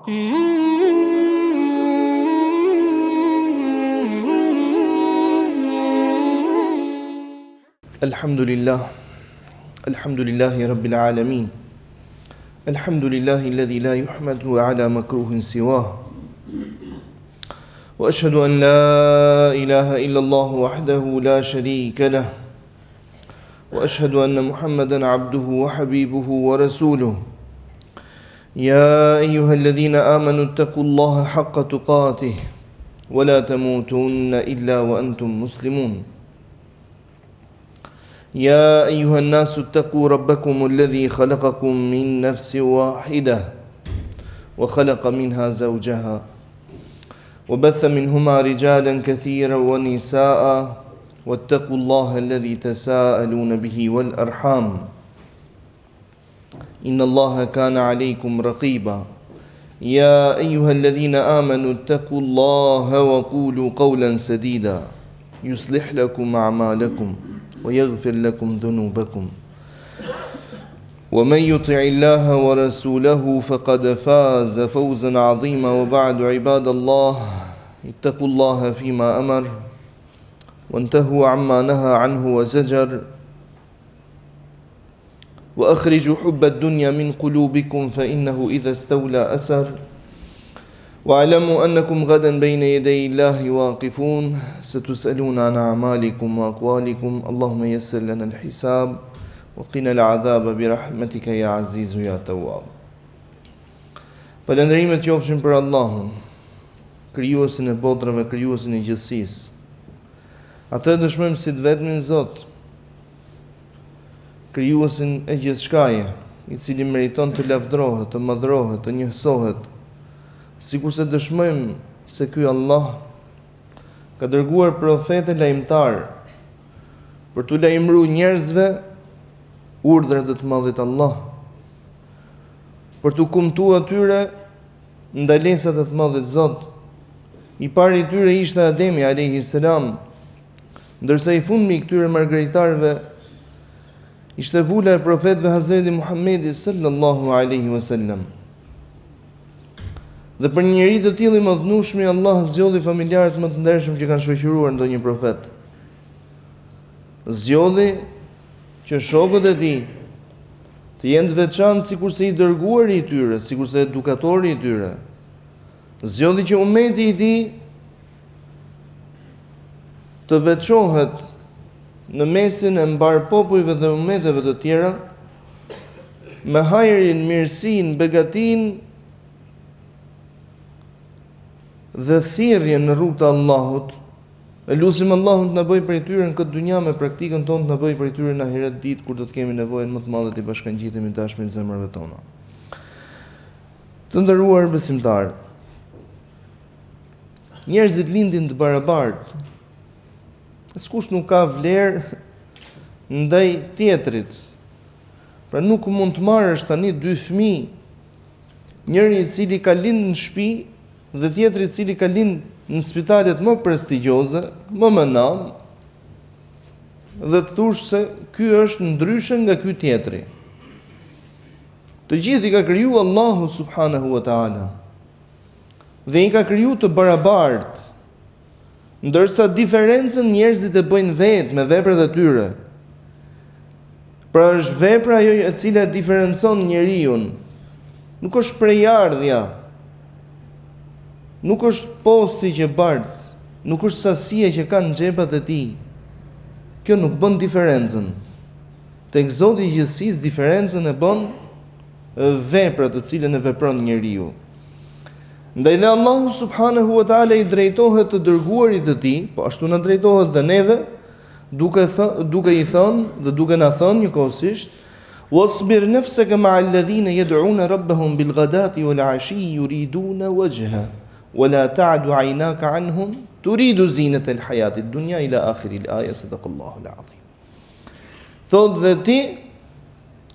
Alhamdulillahi Rabbil Alamin. Alhamdulillahi alladhi la yuhmadu ala makruhin siwah. Wa ashhadu an la ilaha illa Allah wahdahu la sharika lah. Wa ashhadu anna Muhammadan abduhu wa habibuhu wa rasuluhu. Ya ayyuhalladhina amanu ittaqullaha haqqa tuqatih wa la tamutunna illa wa antum muslimun. يا أيها الناس اتقوا ربكم الذي خلقكم من نفس واحدة وخلق منها زوجها وبث منهما رجالا كثيرا ونساء واتقوا الله الذي تساءلون به والأرحام إن الله كان عليكم رقيبا يا أيها الذين آمنوا اتقوا الله وقولوا قولا سديدا يصلح لكم أعمالكم ويغفر لكم ذنوبكم ومن يطع الله ورسوله فقد فاز فوزا عظيما وبعد عباد الله اتقوا الله فيما أمر وانتهوا عما نهى عنه وزجر وأخرجوا حب الدنيا من قلوبكم فإنه إذا استولى أسر واعلموا أنكم غدا بين يدي الله واقفون ستسألون عن أعمالكم وأقوالكم اللهم يسر لنا الحساب وقنا العذاب برحمتك يا عزيز يا تواب. Falënderimet qofshin për Allahun, krijuesin e botrave, krijuesin e gjithësisë. Atë dëshmojmë si të vetmin Zot, krijuesin e gjithçkaje, i cili meriton të lavdërohet, të madhrohet, të njësohet. Sikur se dëshmojmë se ky Allah ka dërguar profete lajmëtar për t'u lajmëruar njerëzve urdhrat e të Madhit Allah, për t'u kumtuar atyre ndalesat e të Madhit Zot. I pari i tyre ishte Ademi alayhi salam, ndërsa i fundmi i këtyre margaritarëve ishte vula e profetëve Hazreti Muhammedi sallallahu alaihi wasallam. Dhe për një njeri të tillë i mëdhnueshëm Allah zgjodhi familjarët më të ndershëm që kanë shoqëruar ndonjë profet. Zgjodhi që shokët e tij të jenë të veçantë sikurse i dërguari i tyre, sikurse edukatori i tyre. Zgjodhi që ummeti i tij të veçohet në mesin e mbar popujve dhe ummeteve të tjera me hajrin, mirësinë, begatinë dhe thirrje në rrugt të Allahut. E lutim Allahun të na bëjë prej tyre në këtë dynja me praktikën tonë, të na bëjë prej tyre në ahiret ditë kur do të kemi nevojën më të madhe të bashkangjitemi dashmin në zemrave tona. Të nderuar besimtarë, njerëzit lindin të barabartë. Askush nuk ka vlerë ndaj tjetrit. Pra nuk mund të marrësh tani dy fëmijë, njëri i cili ka lindë në shtëpi dhe tjetri i cili ka lindë në spitalet më prestigjioze, më mënam, dhe të thush se ky është ndryshe nga ky tjetri. Të gjithë i ka kriju Allahu subhanahu wa ta'ala, dhe i ka kriju të barabartë, ndërsa diferencën njerëzit e bëjnë vetë me veprat e tyre. Pra është vepra ajo e cila diferencon njeriu, nuk është prejardhja, nuk është posti që bart, nuk është sasia që ka në xhepat e tij. Kjo nuk bën diferencën. Tek Zoti i gjithësisë diferencën e bën veprat të cilën e vepron njeriu. Ndaj dhe Allahu subhanahu wa taala i drejtohet të dërguarit të tij, po ashtu na drejtohet dhe neve, duke i thënë dhe duke na thënë njëkohësisht: "Wasbir nafsaka ma'a alladhina yad'una rabbahum bil ghadati wal 'ashi yuriduna wajha." ولا تعد عيناك عنهم تريد زينة الحياة الدنيا إلى آخر الآية صدق الله العظيم. Thot dhe ti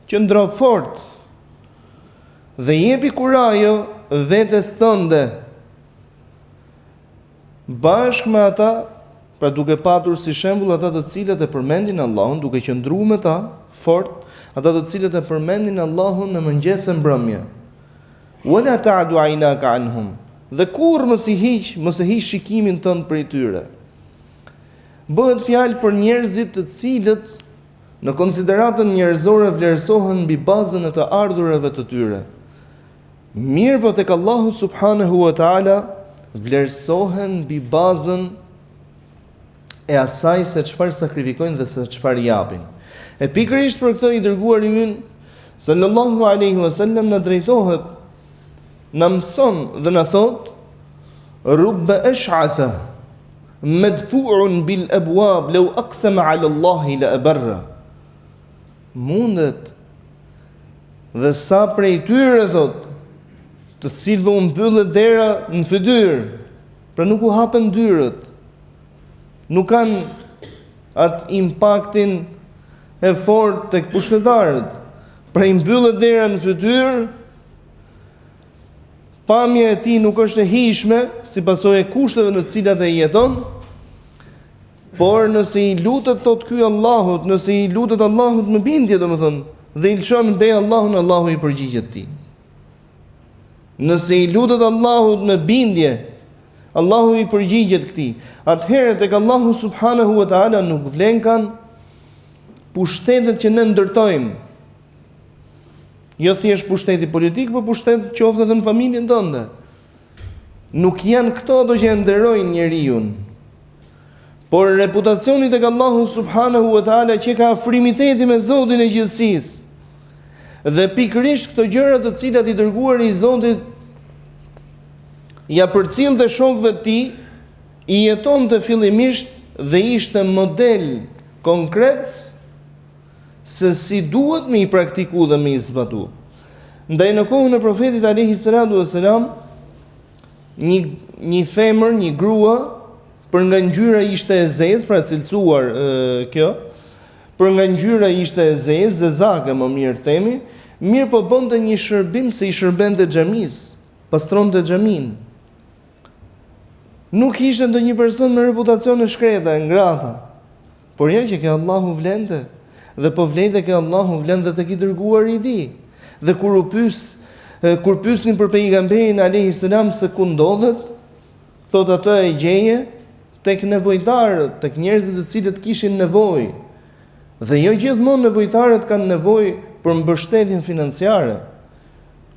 qëndro fort dhe jepi kurajo vetes tënde bashkë me ata, pra duke patur si shembull ata të cilët e përmendin Allahun, duke qëndruar me ta fort, ata të cilët e përmendin Allahun në mëngjes e mbrëmje. Wala ta'du aynaka anhum. Dhe kur mos e hiq shikimin tënd prej tyre. Bëhet fjalë për njerëzit të cilët në konsideratën njerëzore vlerësohen mbi bazën e të ardhurave të tyre. Mirë po tek Allahu subhanahu wa ta'ala vlerësohen mbi bazën e asaj se çfarë sakrifikojnë dhe se çfarë japin. E pikërisht për këtë i dërguari ynë sallallahu alaihi wasallam na drejtohet, na mëson dhe na thot: "Rubba ash'atha madfu'un bil abwab law aqsama 'ala Allah la abarra." Mundet dhe sa prej tyre thot, të cilëve u mbyllet dera në fytyrë, pra nuk u hapen dyrët, nuk kanë atë impaktin e fortë tek pushtetarët, pra i mbyllet dera në fytyrë, pamja e tij nuk është e hijshme si pasojë e kushteve në të cilat ai jeton, por nëse i lutet thot ky Allahut, nëse i lutet Allahut me bindje, domethënë, dhe i lëshon ndaj Allahun, Allahu i përgjigjet tij. Nëse i lutet Allahut me bindje, Allahu i përgjigjet këtij. Atëherë tek Allahu subhanahu wa ta'ala nuk vlen kan pushtetet që ne ndërtojmë. Jo thjesht pushteti politik, por pushtet qoftë edhe në familjen tënde. Nuk janë këto ato që nderojnë njeriu. Por reputacioni tek Allahu subhanahu wa ta'ala që ka afrimiteti me Zotin e gjithësisë. Dhe pikërisht këto gjëra të cilat i dërguari i Zotit ja përcjellte shokëve të tij, i jetonte fillimisht dhe ishte model konkret se si duhet me i praktiku dhe me i zbatu. Ndaj në kohën e profetit alayhi salatu wassalam, një femër, një grua, për nga ngjyra ishte e zezë, pra cilësuar kjo, për nga ngjyra ishte e zezë, zezake më mirë themi, mirë po bënte një shërbim se i shërbente xhamis, pastronte xhamin. Nuk ishte ndonjë person me reputacion e shkreta, e ngrata, por ja që ke Allahu vlente, dhe po vlente ke Allahu vlente tek i dërguari i tij. Dhe kur pyesnin për pejgamberin alayhi salam se ku ndodhet, thot atë e gjeje tek nevojtarët, tek njerëzit të cilët kishin nevojë. Dhe jo gjithmonë nevojtarët kanë nevojë për mbështetjen financiare.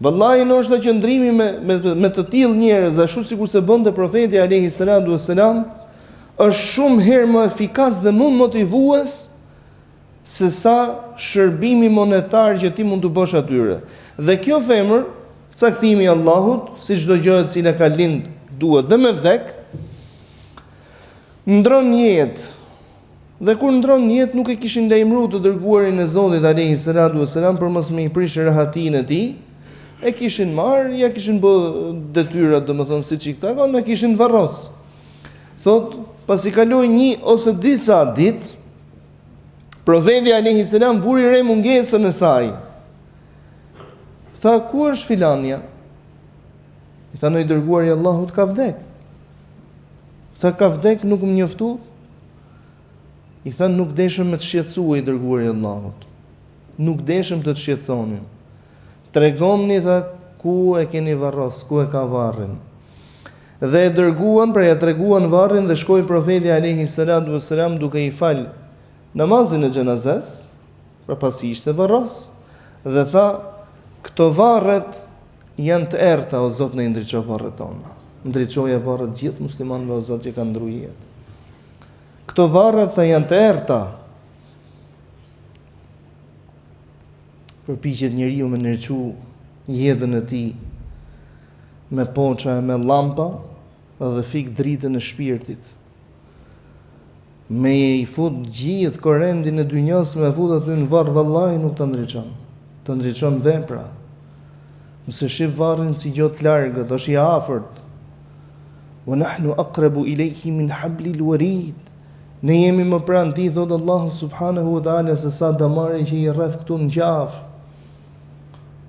Vallahi ndoshta qëndrimi me të tillë njerëz, ashtu sikur se bënte profeti alayhi salatu wassalam, është shumë herë më efikas dhe më motivues se sa shërbimi monetar që ti mund të bësh atyre. Dhe kjo femër, caktimi i Allahut, si çdo gjë e cila ka lind duhet dhe me vdek, ndron jetë. Dhe kur ndron jetë nuk e kishin lajmëruar të dërguarin e Zotit alayhi salatu wassalam për mos me i prishë rahatinë e tij. E kishin marrë, ja kishin bë detyrat, domethënë siç i këta, na kishin varros. Thot, pasi kaloi një ose disa ditë, profeti alayhi salam vuri re mungesën e saj. Tha, ku është filania? I tha, i dërguari i Allahut ka vdek. Tha, ka vdek, nuk më njoftu. I tha, nuk deshëm me të shqetësua i dërguari i Allahut. Nuk deshëm të shqetësonin. Tregomni, tha, ku e keni varros, ku e ka varrin. Dhe e dërguan, pra ja treguan varrin dhe shkoi profeti alayhi salatu wassalam duke i fal namazin e xhenazes, pra pasi ishte varros, dhe tha, këto varret janë të errta, o Zot, në ndriço varret tona. Ndriçoja varret gjithë muslimanëve, o Zot, që kanë ndruar jetë. Këto varret tha janë të errta. Përpiqet njeriu me ndriçu jetën e tij me poça, me llampa dhe fik dritën e shpirtit. Me i fut gjithë korrendin e dynjos me fut aty në varr, vallahi nuk të ndriçon. Të ndriçon vepra. Nëse shif varrin si gjë të largët, është i afërt. Wa nahnu aqrabu ilayhi min hablil warid. Ne jemi më pranë ti, thot Allahu subhanahu wa taala, se sa damari që i rreth këtu në qafë.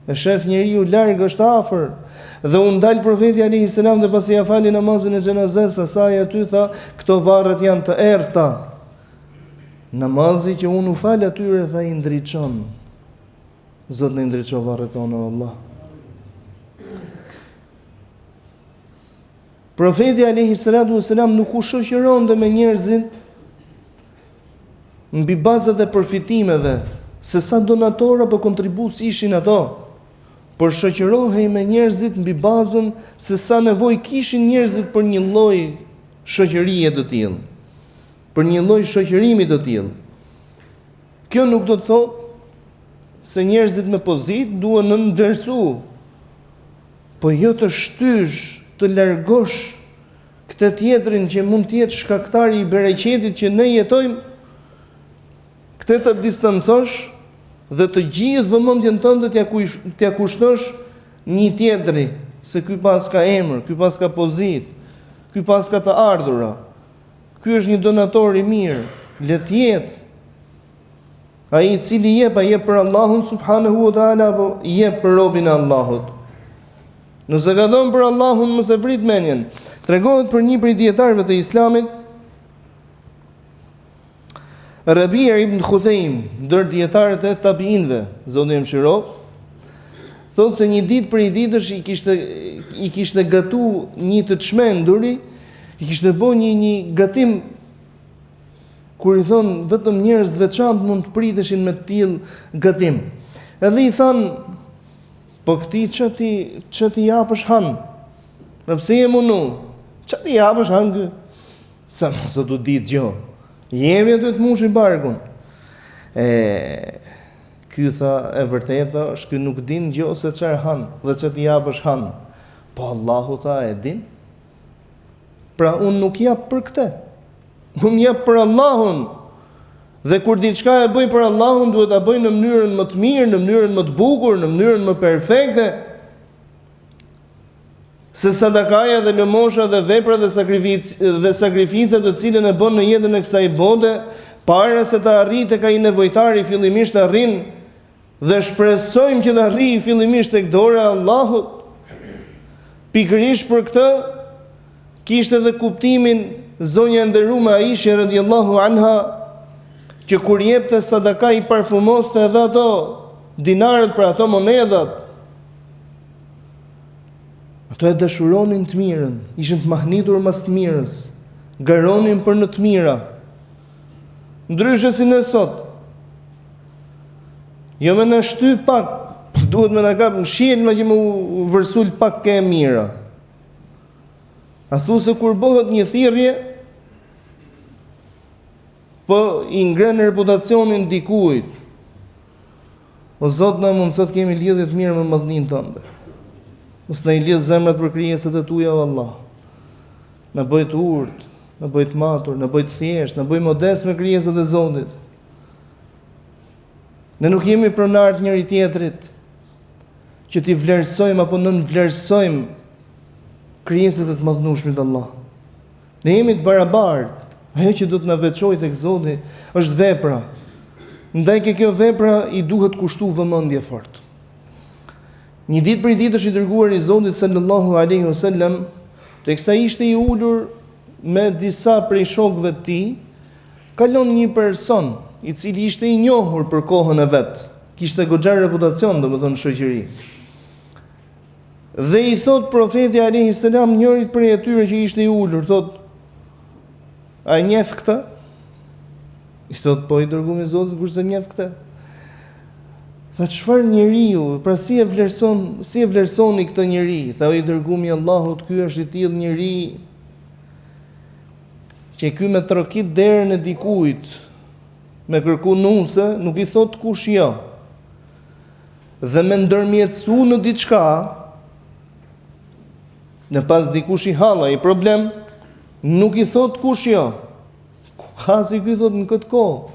E shef njeriu larg, është afër. Dhe u ndal profeti alayhi salam dhe pasi ja fali namazin e xhenazes, asaj aty tha, këto varret janë të errta. Namazi që unë u fal atyre, tha, i ndriçon. Zot, në ndriço varret tona, Allah. Profeti alayhi salatu wasalam nuk u shoqëronte me njerëzit mbi bazat e përfitimeve, se sa donator apo kontribues ishin ato, por shoqërohej me njerëzit mbi bazën se sa nevojë kishin njerëzit për një lloj shoqërie të tillë, për një lloj shoqërimi të tillë. Kjo nuk do të thotë se njerëzit me pozitë duhen të ndërsu, po jo të shtysh, të largosh këtë tjetrin që mund të jetë shkaktari i bereqetit që ne jetojmë, këtë të distancosh dhe të gjithë vëmendjen tënde t'ia kushtosh një tjetri, se ky pas ka emër, ky pas ka pozitë, ky pas ka të ardhura, ky është një donator i mirë, le të jetë. Ai i cili jep për Allahun subhanahu wa taala apo jep për robën e Allahut. Nëse ka dhënë për Allahun, mos e vrit mendjen. Tregohet për një prej dietarëve të Islamit, Rabi' ibn Khuzaim, ndër dietarët e tabiinëve, Zoti e mëshiroft, thotë se një ditë prej ditësh i kishte gatu një të çmenduri, i kishte bërë një gatim kur i thon vetëm njerëz të veçantë mund të priteshin me të tillë gatim. Edhe i than, po këti që ti japësh han? Pse je munu? Që ti japësh han kë? Sa mos do ditë gjë. Jemi aty të mushi barkun. Ky tha e vërteta është ky nuk din gjë se çfarë han, dhe që ti japësh han. Po Allahu tha e din. Pra unë nuk jap për këtë. Unë jap për Allahun. Dhe kur diçka e bëj për Allahun, duhet ta bëj në mënyrën më të mirë, në mënyrën më të bukur, në mënyrën më perfekte. Se sadakaja dhe lëmosha dhe vepra dhe sakrificat të cilën e bën në jetën e kësaj bote, para se të arrijë tek ai nevojtari fillimisht të arrin dhe shpresojmë që të arrijë fillimisht tek dora e Allahut. Pikërisht për këtë kishte edhe kuptimin zonja e nderuar Aisha radhiyallahu anha, që kur jepte sadaka i parfumoste edhe ato dinarët për ato monedat, ato e dashuronin të mirën, ishin të mahnitur mas të mirës, garonin për në të mira. Ndryshe si në sot, jo me në shty pak, duhet me në kap në shqil me që më vërsul pak ke e mira. A thu se kur bëhet një thirrje, po i ngren reputacionin dikujt. O Zot, na mundësot kemi lidhje të mirë me madhnin tënde. Mos na i lidh zemrat për krijesat e tuaja, o Allah. Na bëj të urtë, na bëj të matur, na bëj të thjesht, na bëj modest me krijesat e Zotit. Ne nuk jemi pronar të njëri tjetrit që t'i vlerësojmë apo nën vlerësojmë krijesat e të madhnueshmit Allah. Ne jemi të barabartë. Ajo që do të na veçojë tek Zoti është vepra. Ndaj kjo vepra i duhet kushtu vëmendje fort. Një ditë prej ditësh i dërguar i Zotit sallallahu alaihi wasallam, teksa ishte i ulur me disa prej shokëve të tij, kalon një person i cili ishte i njohur për kohën e vet. Kishte goxha reputacion, domethënë shoqëri. Dhe i thot profeti alaihi salam njërit prej atyre që ishte i ulur, thot: "A njeh këtë?" I thot: "Po i dërguar i Zotit, kurse njeh këtë?" Tha: "Çfarë njeriu? Pra si e vlerësoni këtë njeri?" Tha: "O i dërguar i Allahut, ky është i tillë njeri që ky me trokit derën e dikujt, me kërku nuse, nuk i thot kush jo. Dhe me ndërmjetësu në diçka, në pas dikush i halla i problem, nuk i thot kush jo. Ka si ky thot në këtë kohë.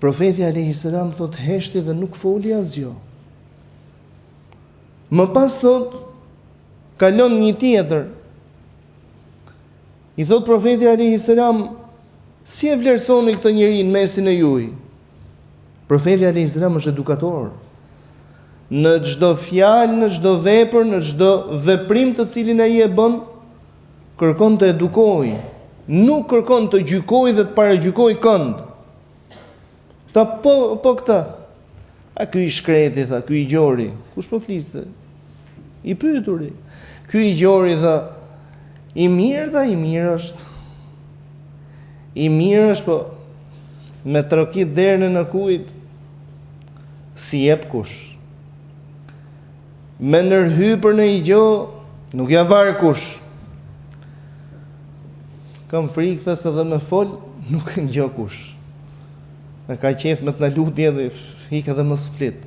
Profeti alayhi salam thot heshti dhe nuk foli asgjë. Më pas thot kalon një tjetër. I thot profeti alayhi salam: "Si e vlerësoni këtë njeri në mesin e juaj?" Profeti alayhi salam është edukator. Në çdo fjalë, në çdo vepër, në çdo veprim të cilin ai e bën, kërkon të edukojë, nuk kërkon të gjykojë dhe të paragjykojë kënd. Ta po këta. A ky i shkreti, tha, ky i gjori. Kush po fliste? I pyeturi. Ky i gjori, tha, I mirë dhe i mirë është. I mirë është, po me trokit derën në kujt, si jep kush. Me nërhypër në i gjo, nuk ja varë kush. Kam frikë thësë dhe me fol, nuk e ngjo kush. Me ka qef me të në lutje dhe hike dhe mos flit.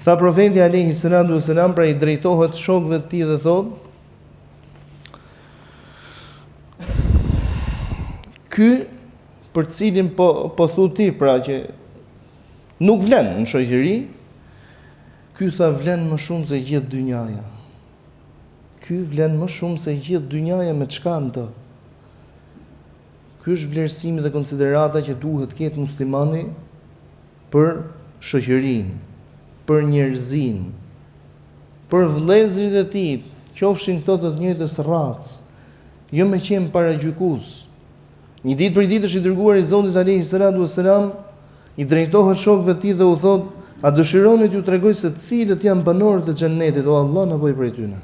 Tha profeti alayhi salatu wasalam, pra i drejtohet shokëve të tij dhe thot: ky për cilin po thu ti, pra që nuk vlen në shoqëri, ky tha vlen më shumë se gjithë dynjaja. Ky vlen më shumë se gjithë dynjaja me çka në të. Ky është vlerësimi dhe konsiderata që duhet ketë muslimani për shoqërinë, për njerëzin, për vëllezërit e tij, qofshin këto të njëjtës racë, jo me qenë paragjykues. Një ditë për ditë është i dërguar i Zotit alayhi salatu wassalam, i drejtohet shokëve të tij dhe u thot: a dëshironi t'ju tregoj se cilët janë banorët e xhennetit, o Allah na bëj prej tyre.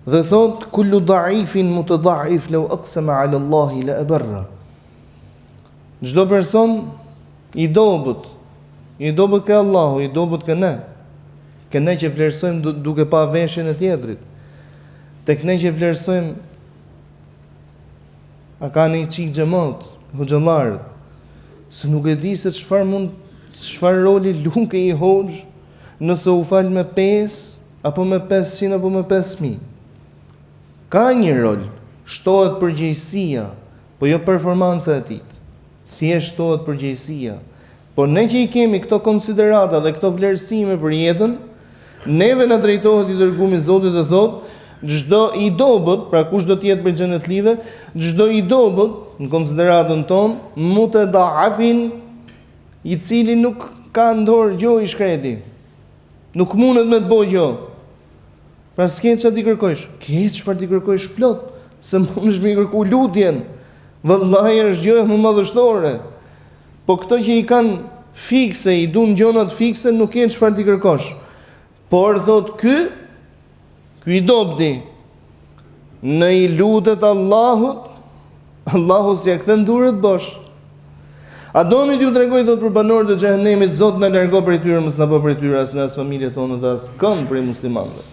Dhe thot: kullu da'ifin mutada'if law aqsama 'ala Allahi la abarra. Çdo person i dobët ka Allahu, i dobët ka ne. Ka ne që vlerësojmë duke pa veshjen e tjetrit. Tek ne që vlerësojmë a ka një qik xhamat, hoxhallarët, se nuk e di se çfarë roli lunke i hoxh nëse u fal me 5 apo me 500 apo me 5000. Ka një rol, shtohet përgjegjësia, po jo performanca e tij. Thjesht shtohet përgjegjësia. Po ne që i kemi këto konsiderata dhe këto vlerësime për jetën, neve na drejtohet i dërguari i Zotit dhe thotë: çdo i dobët, pra kush do të jetë për xhenetlive, çdo i dobët në konsideratën tonë, mutada'afin, i cili nuk ka ndor gjë i shkreti. Nuk mundet me të bëjë gjë. Pra s'ke çfarë ti kërkojsh. Ke çfarë ti kërkojsh plot, se mundesh me kërku lutjen. Vëllai është gjë më madhështore. Po këto që i kanë fikse, i duan gjonat fikse, nuk kanë çfarë ti kërkosh. Por thot ky i dobdi, në i lutet Allahut, Allahu s'ja kthen durët bosh. A doni t'ju tregoj thot për banorët e xhehenemit, Zoti na largo prej tyre, mos na bë prej tyre as në as familjet tona dhe as kënd prej muslimanëve.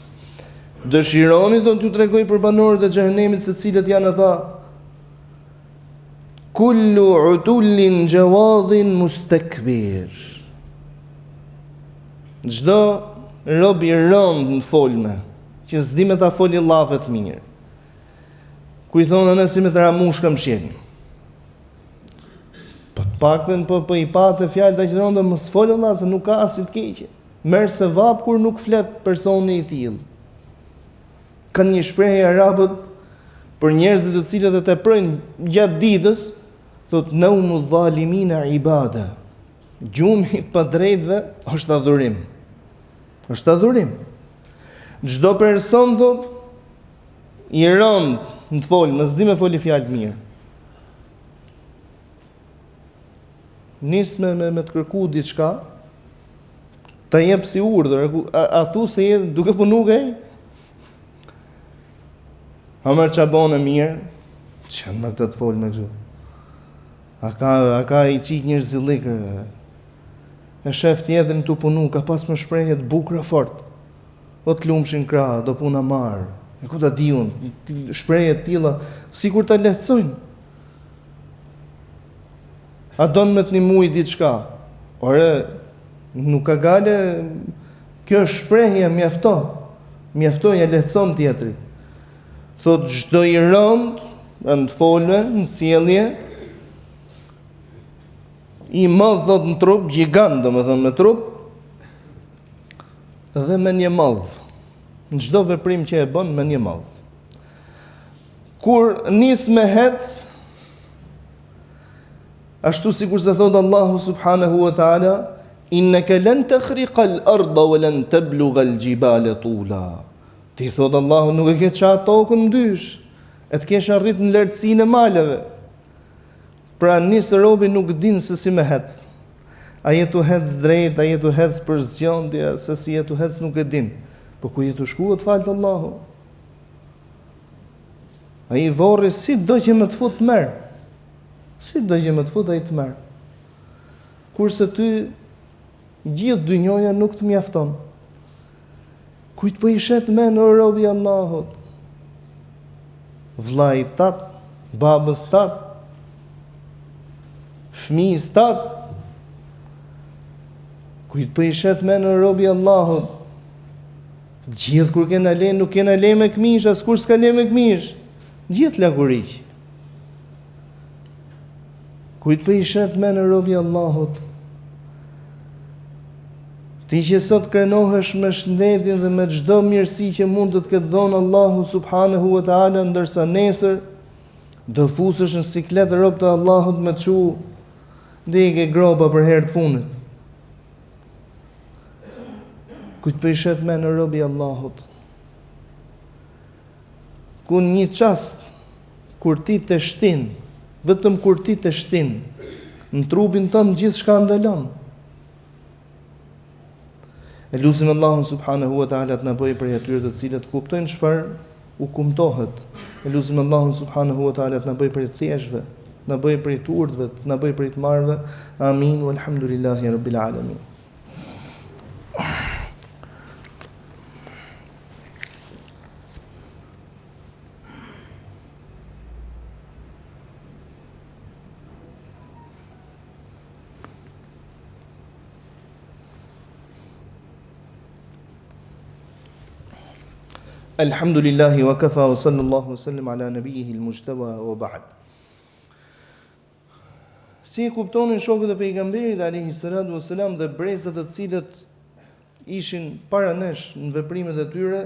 Dëshironi thot t'ju tregoj për banorët e xhehenemit se cilët janë ata: kullu utullin jawadhin mustakbir. Çdo rob i rënd në folme, që s'di me ta foli llafet mirë. Ku i thonë anë si me të ramush kam shjelin. Po të paktën po i patë fjalë të qëndronda mos fol Allah se nuk ka as të keqe. Merr se vap kur nuk flet personi i tillë. Kanë një shprehje arabët për njerëzit të cilët e teprojnë gjatë ditës, thot naumu dhalimina ibada. Gjumi pa drejtëve është adhurim. Është adhurim. Çdo person thot i rënd në të folë, mos di me foli fjalë mirë. Nis me të kërku diçka, ta jep si urdhër, a thu se je duke punu ke? A merr çabon e mirë, çan me këtë të folë me kështu. A ka i qik njërë zillikër, e shef tjetërin të punu, ka pas më shprehje të bukra fort, o të lumshin krah, do puna marë, e ku ta diun, shprehje të tilla, sikur ta lehtësojnë. A don me të një mujë diçka? Ore, nuk ka gale, kjo shprehje mjafto ja lehtëson tjetrit. Thot çdo i rënd, në të folme, në sjellje, i madh thot në trup, gjigant domethënë me trup, dhe me një madh. Në çdo veprim që e bën me një madh. Kur nis me hec, ashtu sikur se thot Allahu subhanahu wa taala, innaka lan takhriqa al-ardha wa lan tablugha al-jibala tula. Ti thot Allahu nuk e ke çat tokën ndysh, e të kesh arrit në lartësinë e maleve. Pra nisë robi nuk din se si me hec. A jetu hec drejt, a jetu hec për zgjendje, se si jetu hec nuk e din. Po ku jetu shkuat falë Allahu. A i vorri si do që më të fut merë. Si do që më të fut a i të merë. Kurse ty gjithë dynjoja nuk të mjafton. Kujt po i shet me në robi Allahut. Vllai tat, babës tat, fëmijës tat. Kujt po i shet me në robi Allahut. Gjithë kur kena le, nuk kena le me këmish, as kur s'ka le me këmish. Gjithë laguriq. Kujt po i shet me në robi Allahut. Ti që sot krenohesh me shëndetin dhe me çdo mirësi që mund të ketë dhënë Allahu subhanahu wa taala, ndërsa nesër do fusesh në siklet rob të Allahut me çu dege groba për herë të fundit. Kujt po i shet me në robi Allahut. Ku një çast kur ti të shtin, vetëm kur ti të shtin, në trupin tënd gjithçka ndalon. E lutim Allahun subhanahu wa taala të na bëjë prej atyre të cilët kuptojnë çfarë u kumtohet. E lutim Allahun subhanahu wa taala të na bëjë prej thjeshtëve, të na bëjë prej të urdhëve, të na bëjë prej të marrëve. Amin walhamdulillahi rabbil alamin. Alhamdulillahi wa kafa wa sallallahu sallim ala nabiyihi al-mujtaba wa ba'd. Si e kuptonin shokët e pejgamberit alayhi salatu wassalam dhe brezat të cilët ishin para nesh në veprimet e tyre,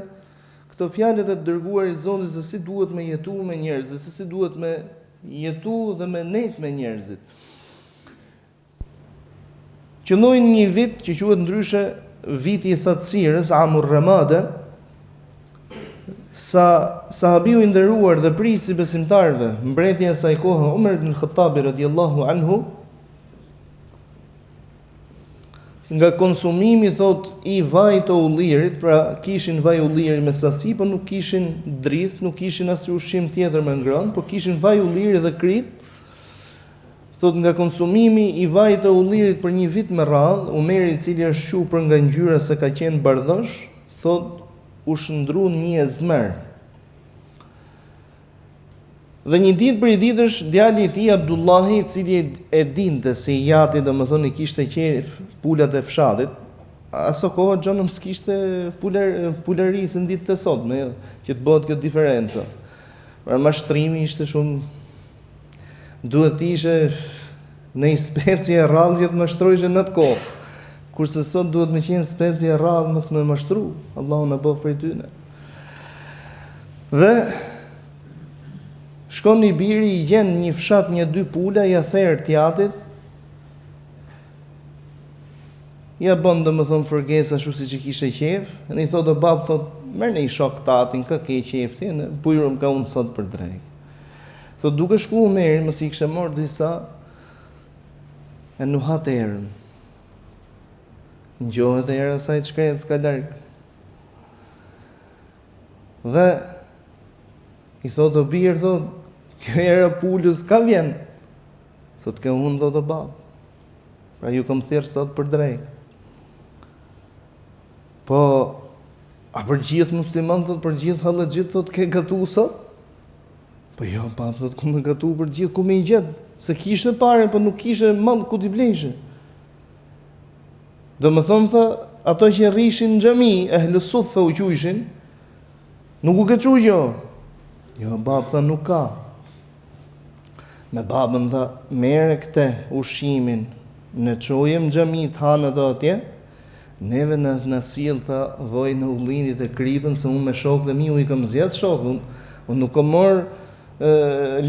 këto fjalët e dërguarit Zotit se si duhet me jetu me njerëzit, se si duhet me jetu dhe me net me njerëzit. Qëllojnë një vit që quhet ndryshe viti i thatësirës, Amur Ramada. Sahabiu i nderuar dhe prisi besimtarëve, mbretja e saj kohë Umar ibn Khattabi radhiyallahu anhu, nga konsumimi thot i vajit të ullirit, pra kishin vaj ulliri me sasi, por nuk kishin drith, nuk kishin asnjë ushqim tjetër me ngrënë, por kishin vaj ulliri dhe krip. Thot nga konsumimi i vajit të ullirit për një vit me radhë, Umeri, i cili është shuar nga ngjyra se ka qenë bardhosh, thot u shndru një ezmer. Dhe një ditë për i ditësh, djali i tij Abdullahi, i cili e dinte se i jati, domethënë i kishte qef pulat e fshatit, aso kohë gjonëm s'kishte pularisë në ditë të sotme, që të bëhet kjo diferenca. Pra mashtrimi ishte shumë, duhet ishe në një specie e rrallë që të mashtrojshë në të kohë. Kurse sot duhet me qenë specie e rrallë mos me mashtru. Allahu na bëf prej tyne. Dhe shkon i biri, i gjen një fshat, një dy pula, ja therr tjatit. Ja bën domethënë fërgesa ashtu siç i kishte qef, dhe i thotë bab, merr një shok tatin, kë ke qef ti, bujrum ka unë sot për drejt. Thotë duke shku Umeri, mos i kishte marrë disa e nuhat erën. Ngjohet e era saj të shkret s'ka larg. Dhe i thotë o birë, thotë, kjo era pulës ka vjen. Thotë ke unë, thotë o babë. Pra ju kam thirr sot për drejt. Po, a për gjithë musliman, thotë, për gjithë hallexhit, thotë, ke gatu sot? Po jo, babë, thotë, ku me gatu për gjithë, ku me i gjetë? Se kishte pare, po nuk kishe mall ku t'i blejshë. Do më thonë, tha, ato që rrishin në xhami, ehlus suffe u quishin, nuk u kequ jo. Jo, babë, tha, nuk ka. Me babën, tha, mere këte ushqimin, në qojem në xhami, të hanë ato atje, neve në sill, tha, voj në ullinit e kripën, se unë me shokë dhe mi u i kam zjedh shokë, unë nuk kam morë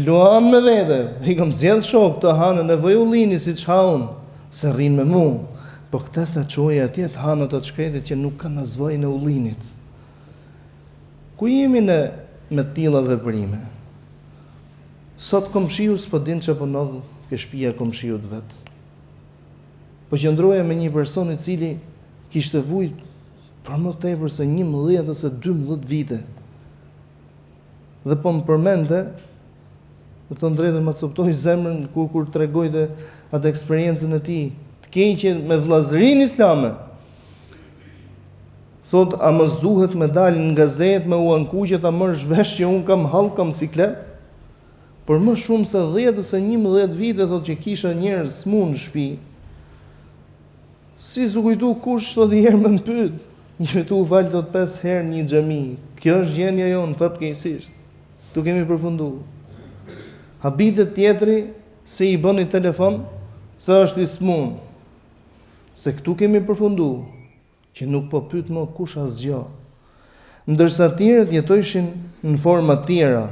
luan me vete, i kam zjedh shokë të hanë, në voj ullini si që ha unë, se rrinë me mu. Po këte tha qoje atje të hanë të shkretit që nuk ka në zvoj në ullinit. Ku jemi me tilla veprime? Sot komshiu s'po din që po ndodh ke shtëpia komshiut vet. po qëndroja me një person i cili kishte vujt për më tepër se 11 ose 12 vite. Dhe po më përmende, dhe të drejtën më coptoj zemrën kur tregojte atë eksperiencën e tij, të keqe me vllazërinë islame. Thot, a mos duhet me dalë në gazetë me u ankuqe ta marrësh vesh që un kam hall, kam siklet? Por më shumë se 10 ose 11 vite thot që kisha njerëz smun në shtëpi. Si s'u kujtu kush thot herë më pyet. Një tu val thot 5 herë një xhami. Kjo është gjendja jonë fatkeqësisht. Tu kemi përfunduar. Habitet tjetri se i bën i telefon, se është i smun. Se këtu kemi përfunduar, që nuk po pyet më kush asgjë. Ndërsa tjerët jetojshin në forma tjera.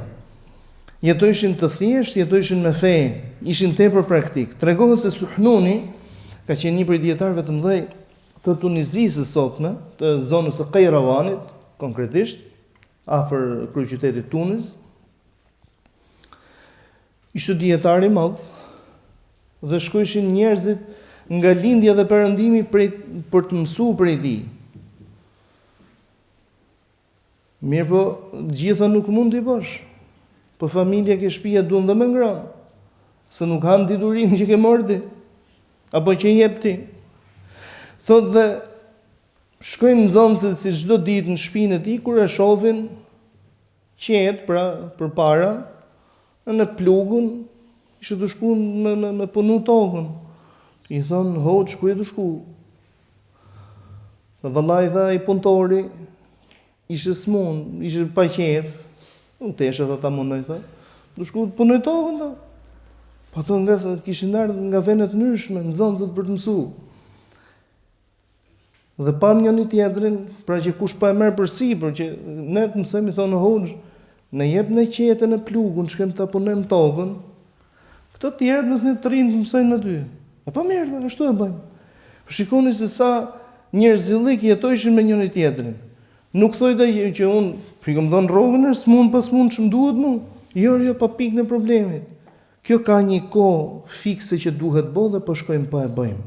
Jetojshin të thjesht, jetojshin me fe, ishin tepër praktik. Tregohet se Suhnuni ka qenë një prej dietarëve të mëdhej të Tunizisë së sotme, të zonës së Kairavanit, konkretisht afër kryeqytetit Tunis. Ishte dietar i madh dhe shkojshin njerëzit nga lindja dhe perëndimi për të mësuar prej tij. Mirë po, gjitha nuk mund t'i bësh. Po familja ke shtëpia duan dhe me ngranë, se nuk han diturinë që ke marrë ti, apo që jep ti. Thot dhe shkojnë nxënësit si çdo ditë në shtëpinë e tij, kur e shohin qetë pra përpara në plugun, ishte të shku me punu tokën. I thonë, hoç, ku e të shku? Dhe vallai tha i punëtori, ishte smun, ishte pa qef, nuk teshe tha ta mundoj, tha, të shku të punoj tokën, tha. Pa të nga kishin ardhur nga venet ndryshme, nxënësët për të mësuar. Dhe pam njëri tjetrin, pra që kush pa e merr përsipër, që ne të mësojmë, i thonë, hoç, në jep në qetën e plugun, shkem ta punojmë tokën, këto tjerët mos ne të rrinë të mësojnë me ty. E pa mirë, dhe ashtu e bëjmë. Shikoni se sa njerëzillik jetojshin me njëri tjetrin. Nuk thoj dhe që unë, për kam dhënë rrogën e s'mund pas mund që më duhet mu. Jo, pa pikë në problemit. Kjo ka një kohë fikse që duhet bo dhe po shkojmë pa e bëjmë.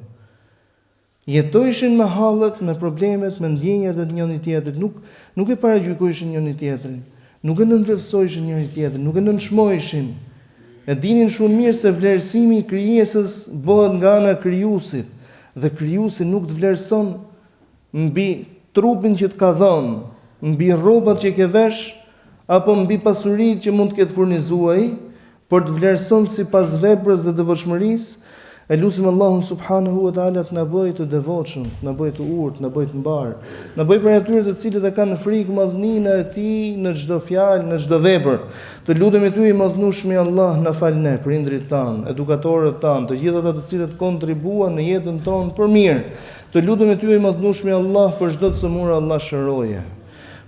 Jetojshin me hallet, me problemet, me ndjenjat e njëri tjetrit. Nuk e paragjykojshin njëri tjetrin. Nuk e nënvlerësojshin njëri tjetrin, nuk e nënshmojshin. E dinin shumë mirë se vlerësimi i krijesës bëhet nga ana e krijuesit dhe krijuesi nuk të vlerëson mbi trupin që të ka dhënë, mbi rrobat që ke vesh apo mbi pasuritë që mund të ketë furnizuar ai, por të vlerëson sipas veprës dhe devotshmërisë. E lutim Allahun subhanahu wa taala të na bëjë të devotshëm, të na bëjë të urtë, të na bëjë të mbar, na bëjë për atyre të cilët e kanë frikë madhninë e tij në çdo fjalë, në çdo vepër. Të lutemi ty i madhnueshmi Allah, na fal ne, prindrit tan, edukatorët tan, të gjithë ata të cilët kontribuan në jetën tonë për mirë. Të lutemi ty i madhnueshmi Allah për çdo të sëmurë Allah shëroje.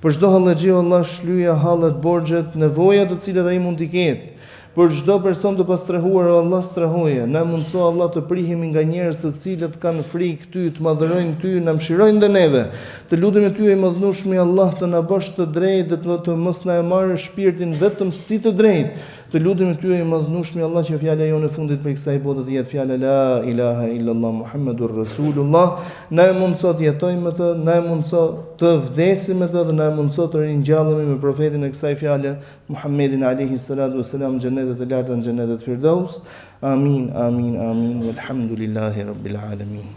Për çdo hallëxhi Allah shlyje hallet, borxhet, nevojat të cilat ai mund t'i ketë. Për çdo person të pastrehuar Allah strehoje, na mundso Allah të prihemi nga njerëz të cilët kanë frikë ty, të madhërojnë ty, na mëshirojnë dhe neve. Të lutemi ty i madhnueshmi Allah të na bësh të drejtë dhe të mos na e marrë shpirtin vetëm si të drejtë. Të lutemi ty i madhnueshmi Allah që fjala jonë e fundit për kësaj bote të jetë fjala la ilaha illallah Muhammedur Rasulullah. Na mundso të jetojmë me të, na mundso të vdesim me të dhe na mundso të ringjallemi me profetin e kësaj fjale Muhammedin alayhi salatu wasalam xhenetet e larta në xhenetet Firdaus. Amin, amin, amin. Walhamdulillahi rabbil alamin.